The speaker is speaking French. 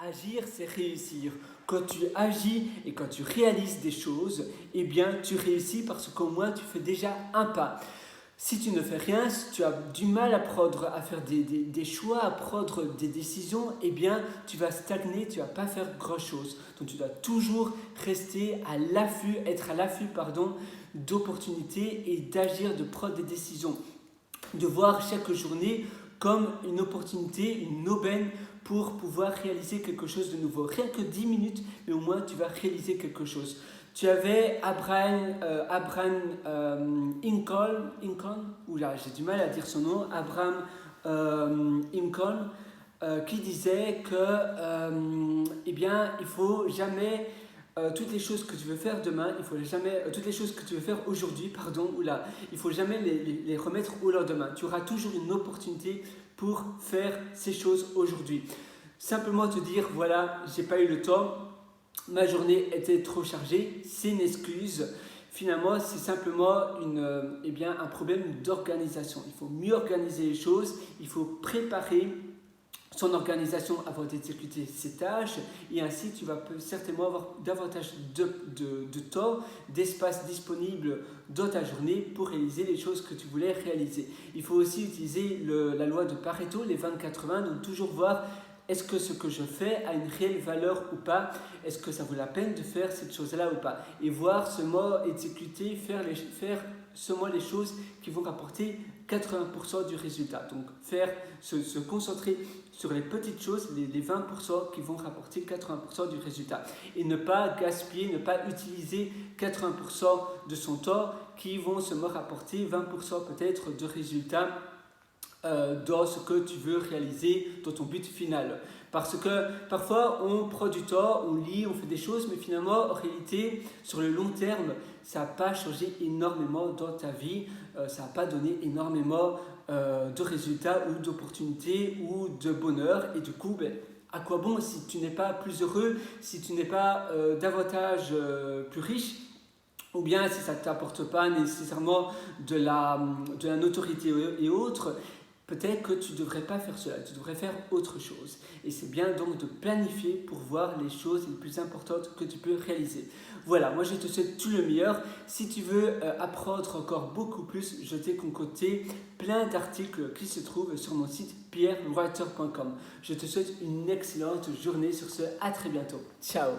Agir, c'est réussir. Quand tu agis et quand tu réalises des choses, eh bien, tu réussis parce qu'au moins, tu fais déjà un pas. Si tu ne fais rien, si tu as du mal à faire des choix, à prendre des décisions, eh bien, tu vas stagner, tu ne vas pas faire grand-chose. Donc, tu dois toujours rester à l'affût, être à l'affût, d'opportunités et d'agir, de prendre des décisions. De voir chaque journée comme une opportunité, une aubaine pour pouvoir réaliser quelque chose de nouveau. Rien que 10 minutes, mais au moins tu vas réaliser quelque chose. Tu avais Abraham Lincoln, oula, j'ai du mal à dire son nom, Abraham Lincoln, qui disait que eh bien, il faut jamais toutes les choses que tu veux faire demain, il faut jamais, toutes les choses que tu veux faire aujourd'hui, il faut jamais les remettre au lendemain. Tu auras toujours une opportunité pour faire ces choses aujourd'hui. Simplement te dire, voilà, j'ai pas eu le temps, ma journée était trop chargée, c'est une excuse. Finalement, c'est simplement un problème d'organisation. Il faut mieux organiser les choses, il faut préparer son organisation avant d'exécuter ses tâches et ainsi tu vas certainement avoir davantage de temps, d'espace disponible dans ta journée pour réaliser les choses que tu voulais réaliser. Il faut aussi utiliser la loi de Pareto, les 20-80, donc toujours voir est-ce que ce que je fais a une réelle valeur ou pas, est-ce que ça vaut la peine de faire cette chose-là ou pas, et voir seulement exécuter, faire seulement les choses qui vont rapporter 80% du résultat. Donc se concentrer sur les petites choses, les 20% qui vont rapporter 80% du résultat. Et ne pas gaspiller, ne pas utiliser 80% de son temps qui vont seulement rapporter 20% peut-être de résultats dans ce que tu veux réaliser, dans ton but final. Parce que parfois on prend du temps, on lit, on fait des choses, mais finalement en réalité sur le long terme ça n'a pas changé énormément dans ta vie, ça n'a pas donné énormément de résultats ou d'opportunités ou de bonheur, et du coup à quoi bon si tu n'es pas plus heureux, si tu n'es pas davantage plus riche, ou bien si ça ne t'apporte pas nécessairement de la notoriété et autres. Peut-être que tu ne devrais pas faire cela, tu devrais faire autre chose. Et c'est bien donc de planifier pour voir les choses les plus importantes que tu peux réaliser. Voilà, moi je te souhaite tout le meilleur. Si tu veux apprendre encore beaucoup plus, je t'ai concocté plein d'articles qui se trouvent sur mon site pierrewriter.com. Je te souhaite une excellente journée. Sur ce, à très bientôt. Ciao.